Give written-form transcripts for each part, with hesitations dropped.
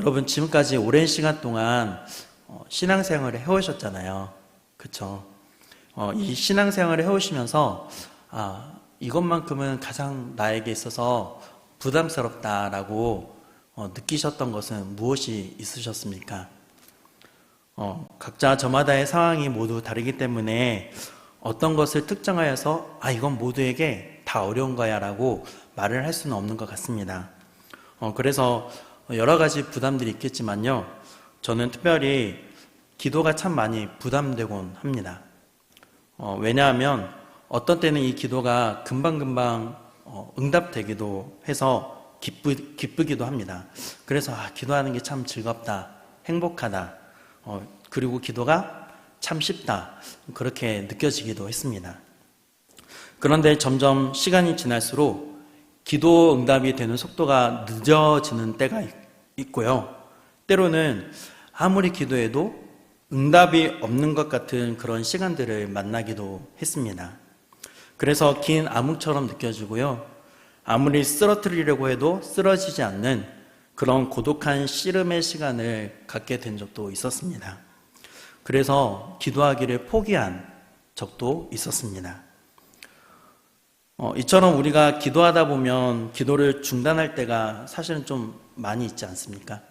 여러분 지금까지 오랜 시간 동안 신앙생활을 해오셨잖아요. 그쵸? 이 신앙생활을 해오시면서 이것만큼은 가장 나에게 있어서 부담스럽다라고 느끼셨던 것은 무엇이 있으셨습니까? 각자 저마다의 상황이 모두 다르기 때문에 어떤 것을 특정하여서 이건 모두에게 다 어려운 거야 라고 말을 할 수는 없는 것 같습니다. 그래서 여러 가지 부담들이 있겠지만요, 저는 특별히 기도가 참 많이 부담되곤 합니다. 왜냐하면 어떤 때는 이 기도가 금방금방 응답되기도 해서 기쁘기도 합니다. 그래서 기도하는 게 참 즐겁다, 행복하다, 그리고 기도가 참 쉽다, 그렇게 느껴지기도 했습니다. 그런데 점점 시간이 지날수록 기도 응답이 되는 속도가 늦어지는 때가 있고요, 때로는 아무리 기도해도 응답이 없는 것 같은 그런 시간들을 만나기도 했습니다. 그래서 긴 암흑처럼 느껴지고요, 아무리 쓰러뜨리려고 해도 쓰러지지 않는 그런 고독한 씨름의 시간을 갖게 된 적도 있었습니다. 그래서 기도하기를 포기한 적도 있었습니다. 이처럼 우리가 기도하다 보면 기도를 중단할 때가 사실은 좀 많이 있지 않습니까?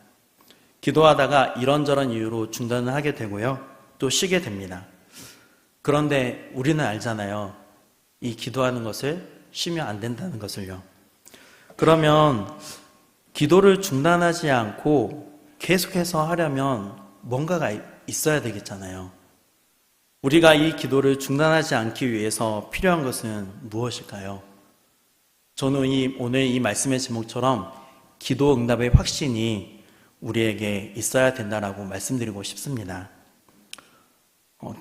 기도하다가 이런저런 이유로 중단을 하게 되고요, 또 쉬게 됩니다. 그런데 우리는 알잖아요, 이 기도하는 것을 쉬면 안 된다는 것을요. 그러면 기도를 중단하지 않고 계속해서 하려면 뭔가가 있어야 되겠잖아요. 우리가 이 기도를 중단하지 않기 위해서 필요한 것은 무엇일까요? 저는 오늘 이 말씀의 제목처럼 기도 응답의 확신이 우리에게 있어야 된다라고 말씀드리고 싶습니다.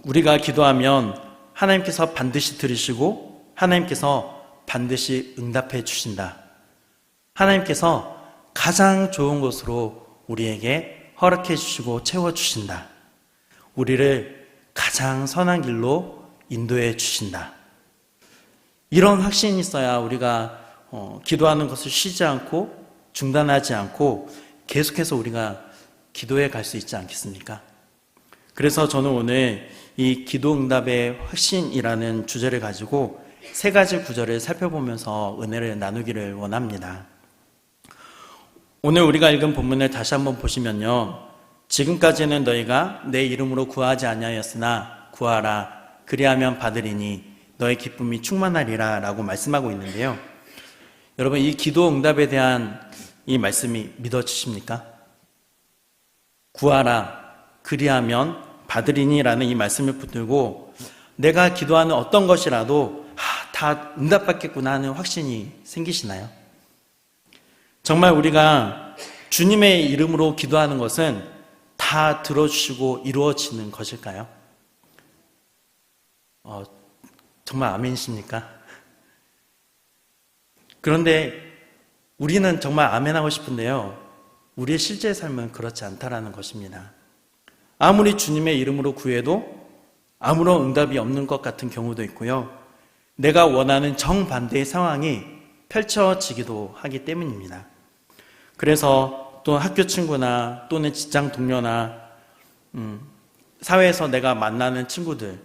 우리가 기도하면 하나님께서 반드시 들으시고 하나님께서 반드시 응답해 주신다. 하나님께서 가장 좋은 것으로 우리에게 허락해 주시고 채워 주신다. 우리를 가장 선한 길로 인도해 주신다. 이런 확신이 있어야 우리가 기도하는 것을 쉬지 않고 중단하지 않고 계속해서 우리가 기도해 갈 수 있지 않겠습니까? 그래서 저는 오늘 이 기도 응답의 확신이라는 주제를 가지고 세 가지 구절을 살펴보면서 은혜를 나누기를 원합니다. 오늘 우리가 읽은 본문을 다시 한번 보시면요, 지금까지는 너희가 내 이름으로 구하지 아니하였으나 구하라, 그리하면 받으리니 너의 기쁨이 충만하리라 라고 말씀하고 있는데요, 여러분 이 기도 응답에 대한 이 말씀이 믿어지십니까? 구하라, 그리하면 받으리니 라는 이 말씀을 붙들고 내가 기도하는 어떤 것이라도 다 응답받겠구나 하는 확신이 생기시나요? 정말 우리가 주님의 이름으로 기도하는 것은 다 들어주시고 이루어지는 것일까요? 정말 아멘이십니까? 그런데 우리는 정말 아멘하고 싶은데요, 우리의 실제 삶은 그렇지 않다라는 것입니다. 아무리 주님의 이름으로 구해도 아무런 응답이 없는 것 같은 경우도 있고요, 내가 원하는 정반대의 상황이 펼쳐지기도 하기 때문입니다. 그래서 또 학교 친구나 또는 직장 동료나 사회에서 내가 만나는 친구들,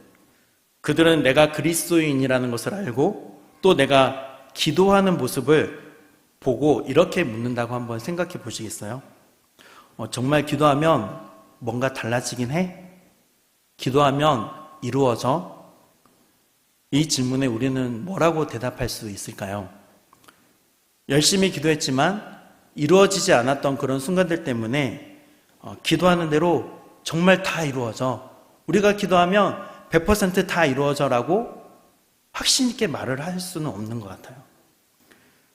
그들은 내가 그리스도인이라는 것을 알고 또 내가 기도하는 모습을 보고 이렇게 묻는다고 한번 생각해 보시겠어요? 정말 기도하면 뭔가 달라지긴 해? 기도하면 이루어져? 이 질문에 우리는 뭐라고 대답할 수 있을까요? 열심히 기도했지만 이루어지지 않았던 그런 순간들 때문에 기도하는 대로 정말 다 이루어져, 우리가 기도하면 100% 이루어져 라고 확신 있게 말을 할 수는 없는 것 같아요.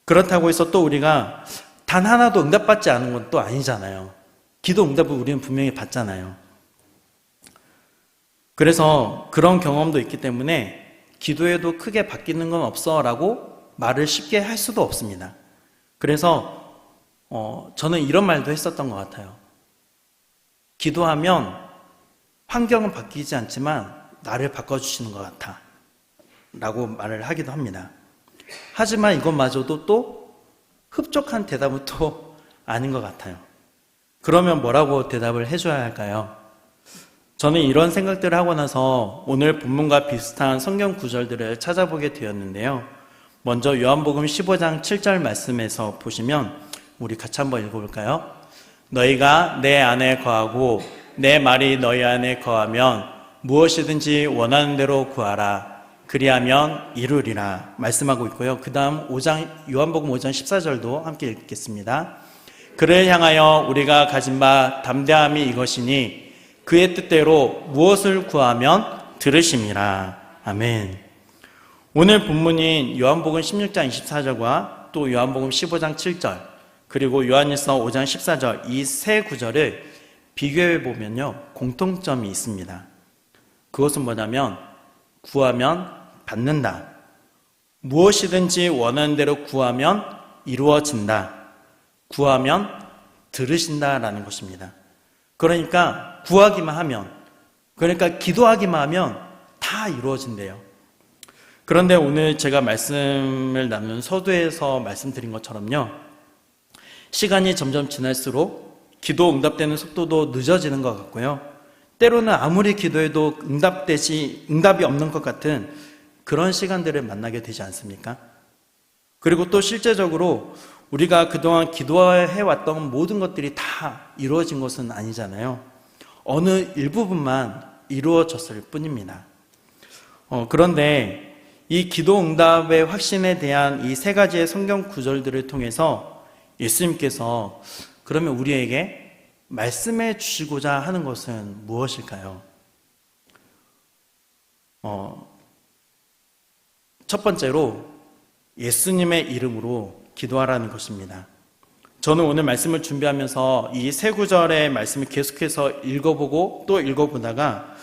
그렇다고 해서 또 우리가 단 하나도 응답받지 않은 건 또 아니잖아요. 기도 응답을 우리는 분명히 받잖아요. 그래서 그런 경험도 있기 때문에 기도해도 크게 바뀌는 건 없어 라고 말을 쉽게 할 수도 없습니다. 그래서 저는 이런 말도 했었던 것 같아요. 기도하면 환경은 바뀌지 않지만 나를 바꿔주시는 것 같아 라고 말을 하기도 합니다. 하지만 이것마저도 또 흡족한 대답은 또 아닌 것 같아요. 그러면 뭐라고 대답을 해줘야 할까요? 저는 이런 생각들을 하고 나서 오늘 본문과 비슷한 성경 구절들을 찾아보게 되었는데요. 먼저 요한복음 15장 7절 말씀에서 보시면 우리 같이 한번 읽어볼까요? 너희가 내 안에 거하고 내 말이 너희 안에 거하면 무엇이든지 원하는 대로 구하라. 그리하면 이루리라 말씀하고 있고요. 그 다음 요한복음 5장 14절도 함께 읽겠습니다. 그를 향하여 우리가 가진 바 담대함이 이것이니 그의 뜻대로 무엇을 구하면 들으심이라. 아멘. 오늘 본문인 요한복음 16장 24절과 또 요한복음 15장 7절 그리고 요한일서 5장 14절 이 세 구절을 비교해 보면요, 공통점이 있습니다. 그것은 뭐냐면 구하면 받는다. 무엇이든지 원하는 대로 구하면 이루어진다. 구하면 들으신다라는 것입니다. 그러니까 구하기만 하면, 그러니까 기도하기만 하면 다 이루어진대요. 그런데 오늘 제가 말씀을 나눈 서두에서 말씀드린 것처럼요, 시간이 점점 지날수록 기도 응답되는 속도도 늦어지는 것 같고요, 때로는 아무리 기도해도 응답이 없는 것 같은 그런 시간들을 만나게 되지 않습니까? 그리고 또 실제적으로 우리가 그동안 기도해왔던 모든 것들이 다 이루어진 것은 아니잖아요. 어느 일부분만 이루어졌을 뿐입니다. 그런데 이 기도 응답의 확신에 대한 이 세 가지의 성경 구절들을 통해서 예수님께서 그러면 우리에게 말씀해 주시고자 하는 것은 무엇일까요? 첫 번째로 예수님의 이름으로 기도하라는 것입니다. 저는 오늘 말씀을 준비하면서 이 세 구절의 말씀을 계속해서 읽어보고 또 읽어보다가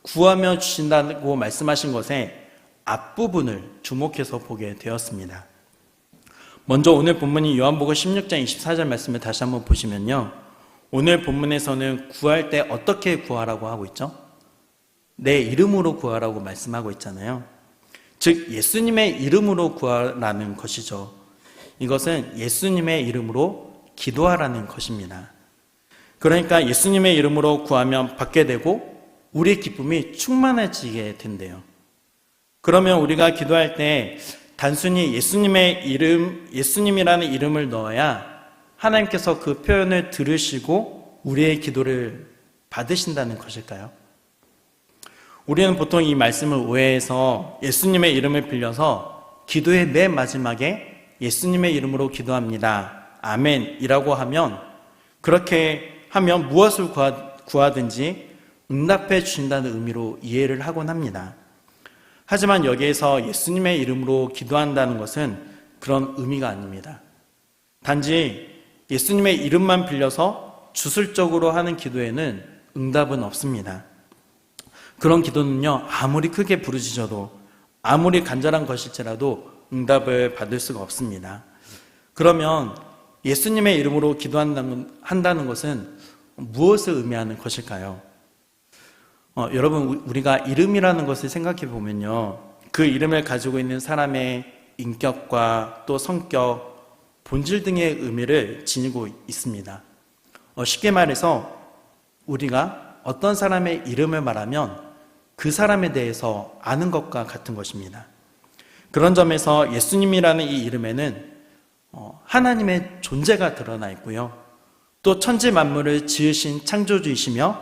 구하며 주신다고 말씀하신 것에 앞부분을 주목해서 보게 되었습니다. 먼저 오늘 본문인 요한복음 16장 24절 말씀을 다시 한번 보시면요, 오늘 본문에서는 구할 때 어떻게 구하라고 하고 있죠? 내 이름으로 구하라고 말씀하고 있잖아요. 즉 예수님의 이름으로 구하라는 것이죠. 이것은 예수님의 이름으로 기도하라는 것입니다. 그러니까 예수님의 이름으로 구하면 받게 되고 우리의 기쁨이 충만해지게 된대요. 그러면 우리가 기도할 때 단순히 예수님의 이름, 예수님이라는 이름을 넣어야 하나님께서 그 표현을 들으시고 우리의 기도를 받으신다는 것일까요? 우리는 보통 이 말씀을 오해해서 예수님의 이름을 빌려서 기도의 맨 마지막에 예수님의 이름으로 기도합니다. 아멘이라고 하면, 그렇게 하면 무엇을 구하든지 응답해 주신다는 의미로 이해를 하곤 합니다. 하지만 여기에서 예수님의 이름으로 기도한다는 것은 그런 의미가 아닙니다. 단지 예수님의 이름만 빌려서 주술적으로 하는 기도에는 응답은 없습니다. 그런 기도는요, 아무리 크게 부르짖어도, 아무리 간절한 것일지라도 응답을 받을 수가 없습니다. 그러면 예수님의 이름으로 기도한다는 것은 무엇을 의미하는 것일까요? 여러분, 우리가 이름이라는 것을 생각해 보면요, 그 이름을 가지고 있는 사람의 인격과 또 성격, 본질 등의 의미를 지니고 있습니다. 쉽게 말해서 우리가 어떤 사람의 이름을 말하면 그 사람에 대해서 아는 것과 같은 것입니다. 그런 점에서 예수님이라는 이 이름에는 하나님의 존재가 드러나 있고요, 또 천지 만물을 지으신 창조주이시며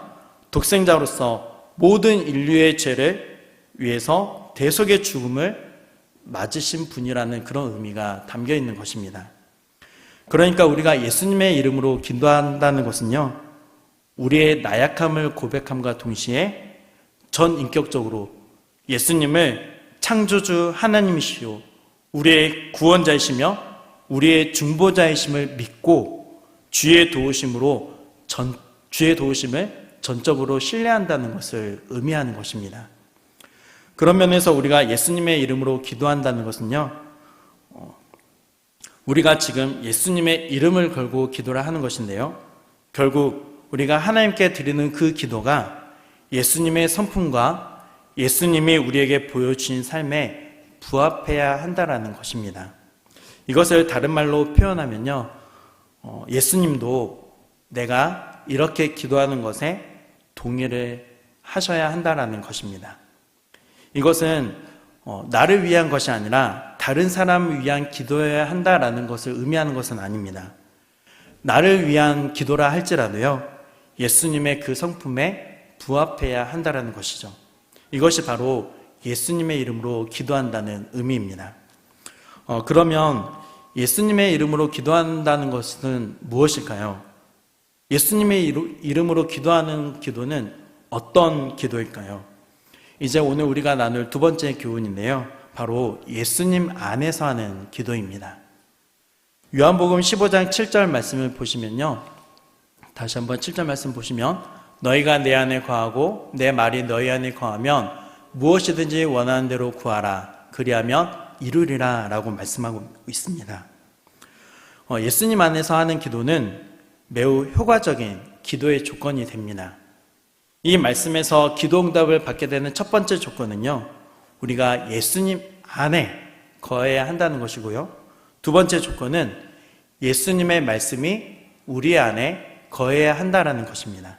독생자로서 모든 인류의 죄를 위해서 대속의 죽음을 맞으신 분이라는 그런 의미가 담겨 있는 것입니다. 그러니까 우리가 예수님의 이름으로 기도한다는 것은요, 우리의 나약함을 고백함과 동시에 전 인격적으로 예수님을 창조주 하나님이시요 우리의 구원자이시며 우리의 중보자이심을 믿고 주의 도우심을 전적으로 신뢰한다는 것을 의미하는 것입니다. 그런 면에서 우리가 예수님의 이름으로 기도한다는 것은요, 우리가 지금 예수님의 이름을 걸고 기도를 하는 것인데요, 결국 우리가 하나님께 드리는 그 기도가 예수님의 성품과 예수님이 우리에게 보여주신 삶에 부합해야 한다는 것입니다. 이것을 다른 말로 표현하면요, 예수님도 내가 이렇게 기도하는 것에 동의를 하셔야 한다라는 것입니다. 이것은 나를 위한 것이 아니라 다른 사람을 위한 기도여야 한다라는 것을 의미하는 것은 아닙니다. 나를 위한 기도라 할지라도요, 예수님의 그 성품에 부합해야 한다라는 것이죠. 이것이 바로 예수님의 이름으로 기도한다는 의미입니다. 그러면 예수님의 이름으로 기도한다는 것은 무엇일까요? 예수님의 이름으로 기도하는 기도는 어떤 기도일까요? 이제 오늘 우리가 나눌 두 번째 교훈인데요. 바로 예수님 안에서 하는 기도입니다. 요한복음 15장 7절 말씀을 보시면요. 다시 한번 7절 말씀 보시면 너희가 내 안에 거하고 내 말이 너희 안에 거하면 무엇이든지 원하는 대로 구하라. 그리하면 이루리라 라고 말씀하고 있습니다. 예수님 안에서 하는 기도는 매우 효과적인 기도의 조건이 됩니다. 이 말씀에서 기도 응답을 받게 되는 첫 번째 조건은요, 우리가 예수님 안에 거해야 한다는 것이고요. 두 번째 조건은 예수님의 말씀이 우리 안에 거해야 한다는 것입니다.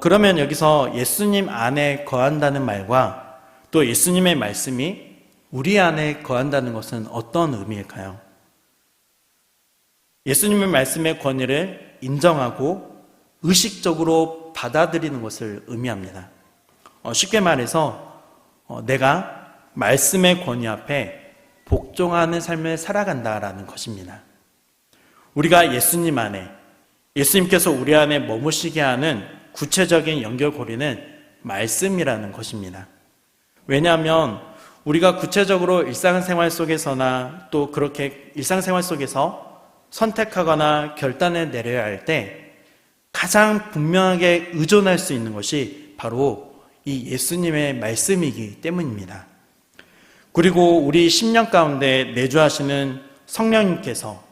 그러면 여기서 예수님 안에 거한다는 말과 또 예수님의 말씀이 우리 안에 거한다는 것은 어떤 의미일까요? 예수님의 말씀의 권위를 인정하고 의식적으로 받아들이는 것을 의미합니다. 쉽게 말해서 내가 말씀의 권위 앞에 복종하는 삶을 살아간다라는 것입니다. 우리가 예수님 안에, 예수님께서 우리 안에 머무시게 하는 구체적인 연결고리는 말씀이라는 것입니다. 왜냐하면 우리가 구체적으로 일상생활 속에서나 또 그렇게 일상생활 속에서 선택하거나 결단을 내려야 할 때 가장 분명하게 의존할 수 있는 것이 바로 이 예수님의 말씀이기 때문입니다. 그리고 우리 심령 가운데 내주하시는 성령님께서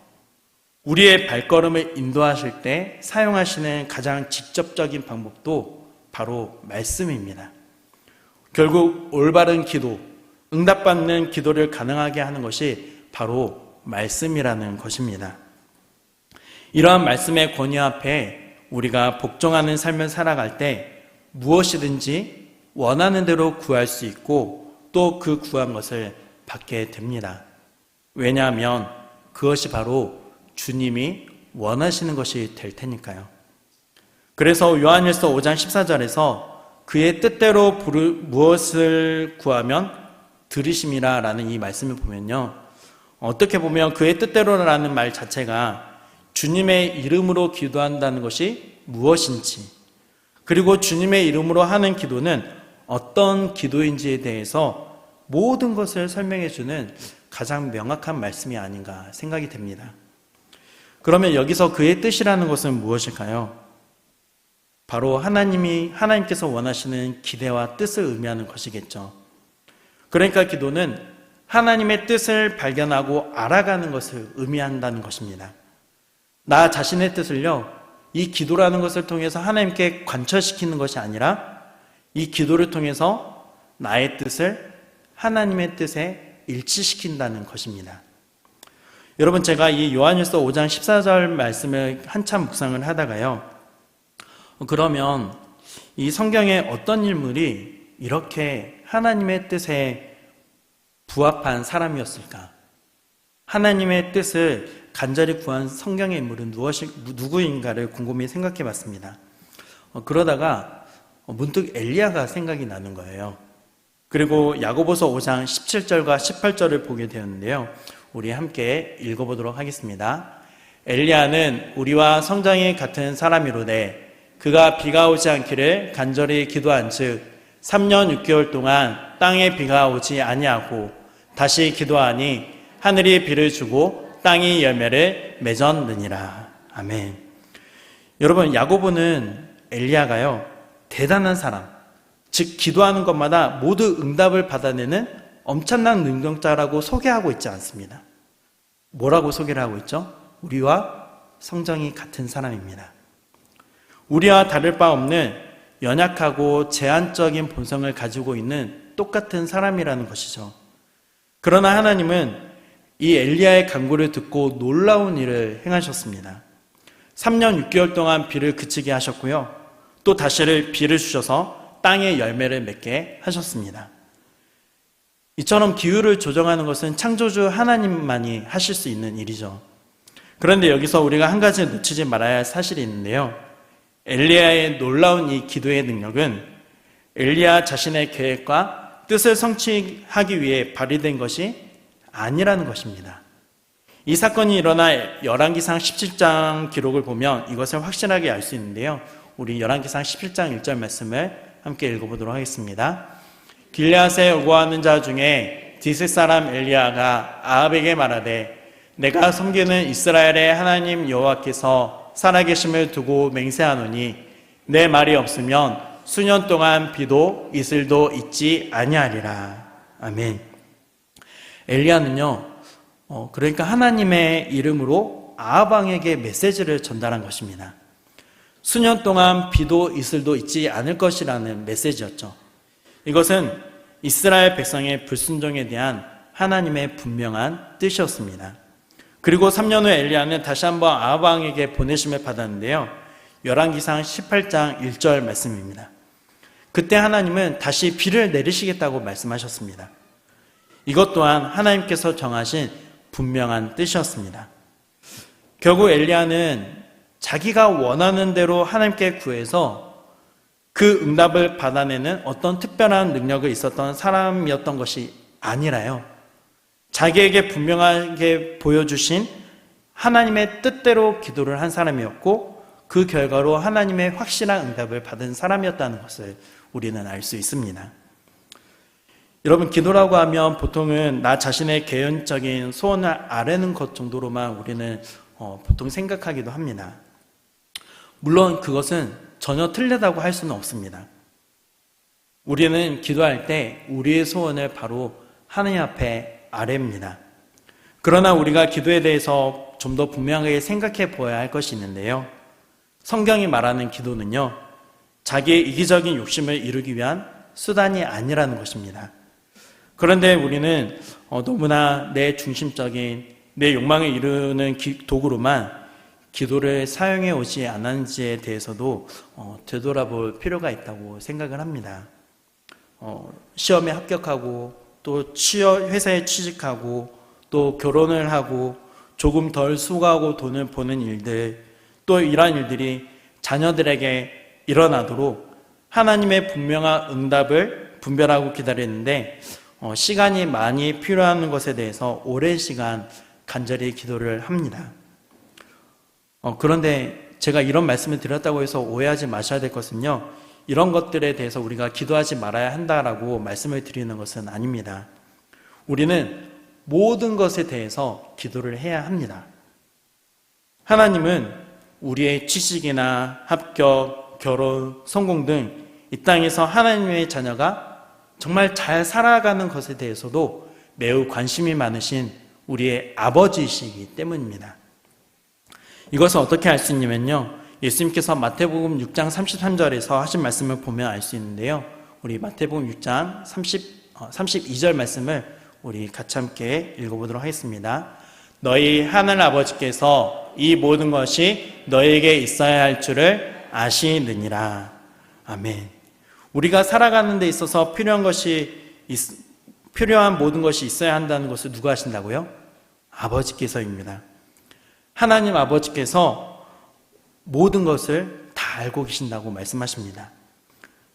우리의 발걸음을 인도하실 때 사용하시는 가장 직접적인 방법도 바로 말씀입니다. 결국 올바른 기도, 응답받는 기도를 가능하게 하는 것이 바로 말씀이라는 것입니다. 이러한 말씀의 권위 앞에 우리가 복종하는 삶을 살아갈 때 무엇이든지 원하는 대로 구할 수 있고 또 그 구한 것을 받게 됩니다. 왜냐하면 그것이 바로 주님이 원하시는 것이 될 테니까요. 그래서 요한일서 5장 14절에서 그의 뜻대로 무엇을 구하면 들으심이라 라는 이 말씀을 보면요, 어떻게 보면 그의 뜻대로라는 말 자체가 주님의 이름으로 기도한다는 것이 무엇인지, 그리고 주님의 이름으로 하는 기도는 어떤 기도인지에 대해서 모든 것을 설명해 주는 가장 명확한 말씀이 아닌가 생각이 됩니다. 그러면 여기서 그의 뜻이라는 것은 무엇일까요? 바로 하나님께서 원하시는 기대와 뜻을 의미하는 것이겠죠. 그러니까 기도는 하나님의 뜻을 발견하고 알아가는 것을 의미한다는 것입니다. 나 자신의 뜻을요, 이 기도라는 것을 통해서 하나님께 관철시키는 것이 아니라 이 기도를 통해서 나의 뜻을 하나님의 뜻에 일치시킨다는 것입니다. 여러분, 제가 이 요한일서 5장 14절 말씀을 한참 묵상을 하다가요, 그러면 이 성경에 어떤 인물이 이렇게 하나님의 뜻에 부합한 사람이었을까? 하나님의 뜻을 간절히 구한 성경의 인물은 누구인가를 곰곰이 생각해 봤습니다. 그러다가 문득 엘리야가 생각이 나는 거예요. 그리고 야고보서 5장 17절과 18절을 보게 되었는데요, 우리 함께 읽어보도록 하겠습니다. 엘리야는 우리와 성장이 같은 사람이로되 그가 비가 오지 않기를 간절히 기도한즉 3년 6개월 동안 땅에 비가 오지 아니하고 다시 기도하니 하늘이 비를 주고 땅이 열매를 맺었느니라. 아멘. 여러분, 야고보는 엘리야가요, 대단한 사람, 즉 기도하는 것마다 모두 응답을 받아내는 엄청난 능력자라고 소개하고 있지 않습니다. 뭐라고 소개를 하고 있죠? 우리와 성정이 같은 사람입니다. 우리와 다를 바 없는 연약하고 제한적인 본성을 가지고 있는 똑같은 사람이라는 것이죠. 그러나 하나님은 이 엘리야의 간구를 듣고 놀라운 일을 행하셨습니다. 3년 6개월 동안 비를 그치게 하셨고요. 또 다시를 비를 주셔서 땅에 열매를 맺게 하셨습니다. 이처럼 기후를 조정하는 것은 창조주 하나님만이 하실 수 있는 일이죠. 그런데 여기서 우리가 한 가지 놓치지 말아야 할 사실이 있는데요. 엘리야의 놀라운 이 기도의 능력은 엘리야 자신의 계획과 뜻을 성취하기 위해 발휘된 것이 아니라는 것입니다. 이 사건이 일어나 열왕기상 17장 기록을 보면 이것을 확실하게 알 수 있는데요. 우리 열왕기상 17장 1절 말씀을 함께 읽어보도록 하겠습니다. 길르앗에 오고하는 자 중에 디스 사람 엘리야가 아합에게 말하되 내가 섬기는 이스라엘의 하나님 여호와께서 살아계심을 두고 맹세하노니 내 말이 없으면 수년 동안 비도 이슬도 있지 아니하리라. 아멘. 엘리야는요, 그러니까 하나님의 이름으로 아합 왕에게 메시지를 전달한 것입니다. 수년 동안 비도 이슬도 있지 않을 것이라는 메시지였죠. 이것은 이스라엘 백성의 불순종에 대한 하나님의 분명한 뜻이었습니다. 그리고 3년 후 엘리야는 다시 한번 아합 왕에게 보내심을 받았는데요. 열왕기상 18장 1절 말씀입니다. 그때 하나님은 다시 비를 내리시겠다고 말씀하셨습니다. 이것 또한 하나님께서 정하신 분명한 뜻이었습니다. 결국 엘리야는 자기가 원하는 대로 하나님께 구해서 그 응답을 받아내는 어떤 특별한 능력이 있었던 사람이었던 것이 아니라요. 자기에게 분명하게 보여주신 하나님의 뜻대로 기도를 한 사람이었고 그 결과로 하나님의 확실한 응답을 받은 사람이었다는 것을 우리는 알 수 있습니다. 여러분, 기도라고 하면 보통은 나 자신의 개인적인 소원을 아뢰는 것 정도로만 우리는 보통 생각하기도 합니다. 물론 그것은 전혀 틀리다고 할 수는 없습니다. 우리는 기도할 때 우리의 소원을 바로 하나님 앞에 아뢰입니다. 그러나 우리가 기도에 대해서 좀 더 분명하게 생각해 보아야 할 것이 있는데요. 성경이 말하는 기도는요, 자기의 이기적인 욕심을 이루기 위한 수단이 아니라는 것입니다. 그런데 우리는 너무나 내 중심적인 내 욕망을 이루는 도구로만 기도를 사용해 오지 않았는지에 대해서도 되돌아볼 필요가 있다고 생각을 합니다. 시험에 합격하고 또 회사에 취직하고 또 결혼을 하고 조금 덜 수고하고 돈을 버는 일들, 또 이러한 일들이 자녀들에게 일어나도록 하나님의 분명한 응답을 분별하고 기다리는데 시간이 많이 필요한 것에 대해서 오랜 시간 간절히 기도를 합니다. 그런데 제가 이런 말씀을 드렸다고 해서 오해하지 마셔야 될 것은요, 이런 것들에 대해서 우리가 기도하지 말아야 한다라고 말씀을 드리는 것은 아닙니다. 우리는 모든 것에 대해서 기도를 해야 합니다. 하나님은 우리의 취직이나 합격, 결혼, 성공 등 이 땅에서 하나님의 자녀가 정말 잘 살아가는 것에 대해서도 매우 관심이 많으신 우리의 아버지이시기 때문입니다. 이것을 어떻게 알 수 있냐면요, 예수님께서 마태복음 6장 33절에서 하신 말씀을 보면 알 수 있는데요. 우리 마태복음 6장 32절 말씀을 우리 같이 함께 읽어보도록 하겠습니다. 너희 하늘 아버지께서 이 모든 것이 너희에게 있어야 할 줄을 아시느니라. 아멘. 우리가 살아가는 데 있어서 필요한 모든 것이 있어야 한다는 것을 누가 하신다고요? 아버지께서입니다. 하나님 아버지께서 모든 것을 다 알고 계신다고 말씀하십니다.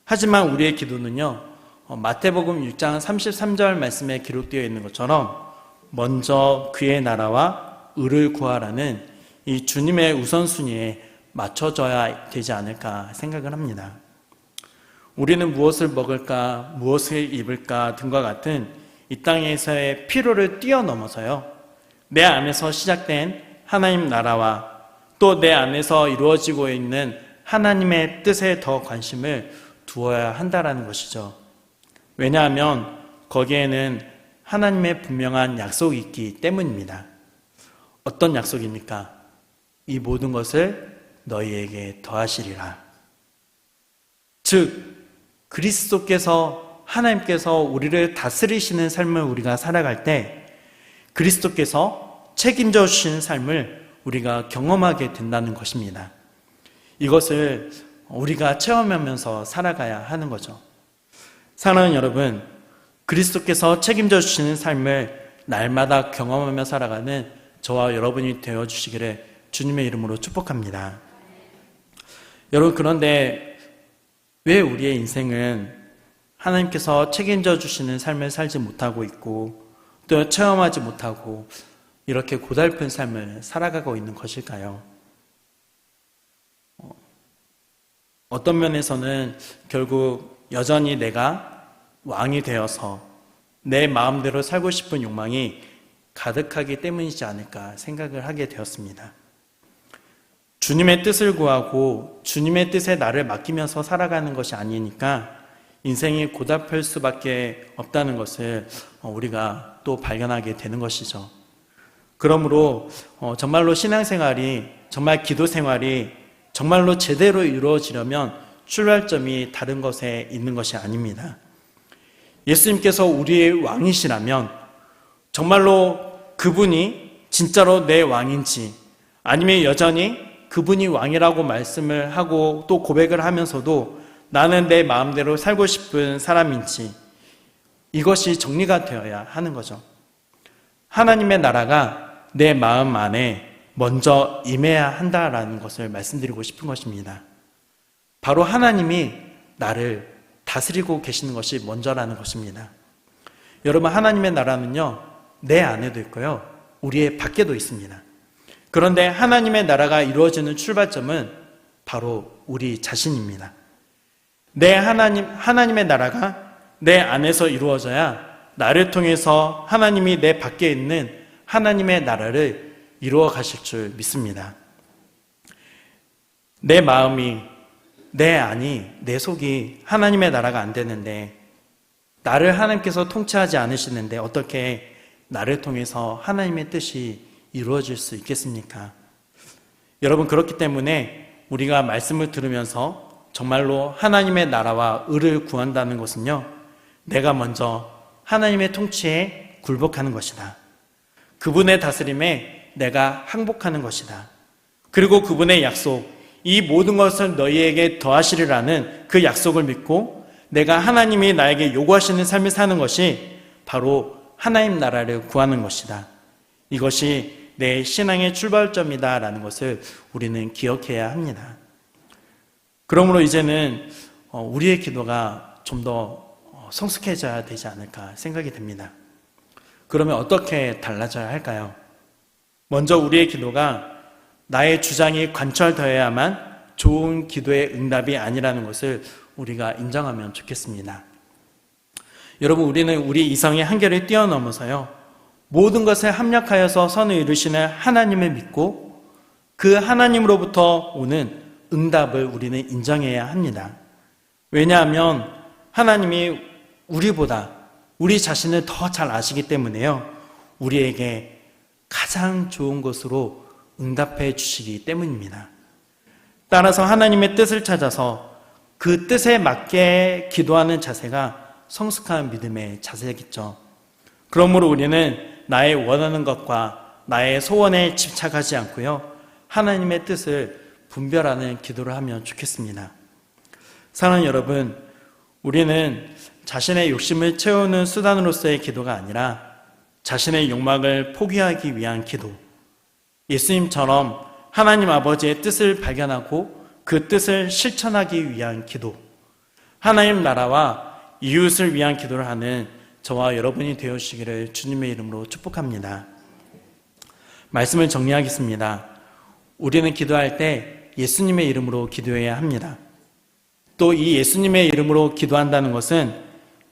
하지만 우리의 기도는요, 마태복음 6장 33절 말씀에 기록되어 있는 것처럼 먼저 그의 나라와 의를 구하라는 이 주님의 우선순위에 맞춰져야 되지 않을까 생각을 합니다. 우리는 무엇을 먹을까, 무엇을 입을까 등과 같은 이 땅에서의 필요를 뛰어넘어서요, 내 안에서 시작된 하나님 나라와 또 내 안에서 이루어지고 있는 하나님의 뜻에 더 관심을 두어야 한다는 것이죠. 왜냐하면 거기에는 하나님의 분명한 약속이 있기 때문입니다. 어떤 약속입니까? 이 모든 것을 너희에게 더하시리라. 즉 그리스도께서, 하나님께서 우리를 다스리시는 삶을 우리가 살아갈 때 그리스도께서 책임져 주시는 삶을 우리가 경험하게 된다는 것입니다. 이것을 우리가 체험하면서 살아가야 하는 거죠. 사랑하는 여러분, 그리스도께서 책임져 주시는 삶을 날마다 경험하며 살아가는 저와 여러분이 되어주시기를 주님의 이름으로 축복합니다. 여러분, 그런데 왜 우리의 인생은 하나님께서 책임져 주시는 삶을 살지 못하고 있고 또 체험하지 못하고 이렇게 고달픈 삶을 살아가고 있는 것일까요? 어떤 면에서는 결국 여전히 내가 왕이 되어서 내 마음대로 살고 싶은 욕망이 가득하기 때문이지 않을까 생각을 하게 되었습니다. 주님의 뜻을 구하고 주님의 뜻에 나를 맡기면서 살아가는 것이 아니니까 인생이 고달플 수밖에 없다는 것을 우리가 또 발견하게 되는 것이죠. 그러므로 정말로 신앙생활이, 정말 기도생활이 정말로 제대로 이루어지려면 출발점이 다른 것에 있는 것이 아닙니다. 예수님께서 우리의 왕이시라면 정말로 그분이 진짜로 내 왕인지, 아니면 여전히 그분이 왕이라고 말씀을 하고 또 고백을 하면서도 나는 내 마음대로 살고 싶은 사람인지, 이것이 정리가 되어야 하는 거죠. 하나님의 나라가 내 마음 안에 먼저 임해야 한다라는 것을 말씀드리고 싶은 것입니다. 바로 하나님이 나를 다스리고 계시는 것이 먼저라는 것입니다. 여러분, 하나님의 나라는요, 내 안에도 있고요, 우리의 밖에도 있습니다. 그런데 하나님의 나라가 이루어지는 출발점은 바로 우리 자신입니다. 하나님의 나라가 내 안에서 이루어져야 나를 통해서 하나님이 내 밖에 있는 하나님의 나라를 이루어 가실 줄 믿습니다. 내 마음이, 내 안이, 내 속이 하나님의 나라가 안 되는데, 나를 하나님께서 통치하지 않으시는데 어떻게 나를 통해서 하나님의 뜻이 이루어질 수 있겠습니까? 여러분, 그렇기 때문에 우리가 말씀을 들으면서 정말로 하나님의 나라와 의를 구한다는 것은요, 내가 먼저 하나님의 통치에 굴복하는 것이다. 그분의 다스림에 내가 항복하는 것이다. 그리고 그분의 약속, 이 모든 것을 너희에게 더하시리라는 그 약속을 믿고 내가 하나님이 나에게 요구하시는 삶을 사는 것이 바로 하나님 나라를 구하는 것이다. 이것이 내 신앙의 출발점이다라는 것을 우리는 기억해야 합니다. 그러므로 이제는 우리의 기도가 좀 더 성숙해져야 되지 않을까 생각이 듭니다. 그러면 어떻게 달라져야 할까요? 먼저 우리의 기도가 나의 주장이 관철되어야만 좋은 기도의 응답이 아니라는 것을 우리가 인정하면 좋겠습니다. 여러분, 우리는 우리 이성의 한계를 뛰어넘어서요, 모든 것을 합력하여서 선을 이루시는 하나님을 믿고 그 하나님으로부터 오는 응답을 우리는 인정해야 합니다. 왜냐하면 하나님이 우리보다 우리 자신을 더 잘 아시기 때문에요, 우리에게 가장 좋은 것으로 응답해 주시기 때문입니다. 따라서 하나님의 뜻을 찾아서 그 뜻에 맞게 기도하는 자세가 성숙한 믿음의 자세겠죠. 그러므로 우리는 나의 원하는 것과 나의 소원에 집착하지 않고요, 하나님의 뜻을 분별하는 기도를 하면 좋겠습니다. 사랑하는 여러분, 우리는 자신의 욕심을 채우는 수단으로서의 기도가 아니라 자신의 욕망을 포기하기 위한 기도, 예수님처럼 하나님 아버지의 뜻을 발견하고 그 뜻을 실천하기 위한 기도, 하나님 나라와 이웃을 위한 기도를 하는 저와 여러분이 되어주시기를 주님의 이름으로 축복합니다. 말씀을 정리하겠습니다. 우리는 기도할 때 예수님의 이름으로 기도해야 합니다. 또 이 예수님의 이름으로 기도한다는 것은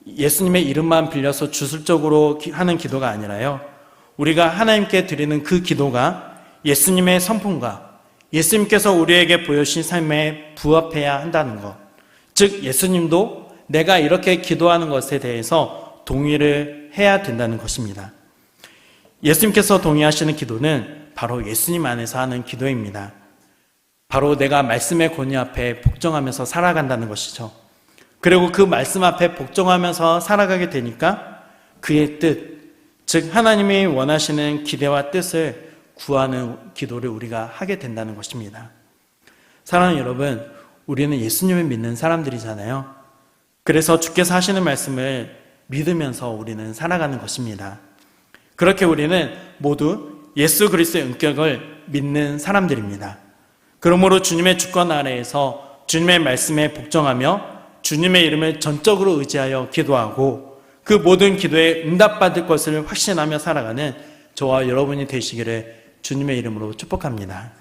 예수님의 이름만 빌려서 주술적으로 하는 기도가 아니라요, 우리가 하나님께 드리는 그 기도가 예수님의 성품과 예수님께서 우리에게 보여주신 삶에 부합해야 한다는 것, 즉 예수님도 내가 이렇게 기도하는 것에 대해서 동의를 해야 된다는 것입니다. 예수님께서 동의하시는 기도는 바로 예수님 안에서 하는 기도입니다. 바로 내가 말씀의 권위 앞에 복종하면서 살아간다는 것이죠. 그리고 그 말씀 앞에 복종하면서 살아가게 되니까 그의 뜻, 즉 하나님이 원하시는 기대와 뜻을 구하는 기도를 우리가 하게 된다는 것입니다. 사랑하는 여러분, 우리는 예수님을 믿는 사람들이잖아요. 그래서 주께서 하시는 말씀을 믿으면서 우리는 살아가는 것입니다. 그렇게 우리는 모두 예수 그리스도의 인격을 믿는 사람들입니다. 그러므로 주님의 주권 아래에서 주님의 말씀에 복종하며 주님의 이름을 전적으로 의지하여 기도하고 그 모든 기도에 응답받을 것을 확신하며 살아가는 저와 여러분이 되시기를 주님의 이름으로 축복합니다.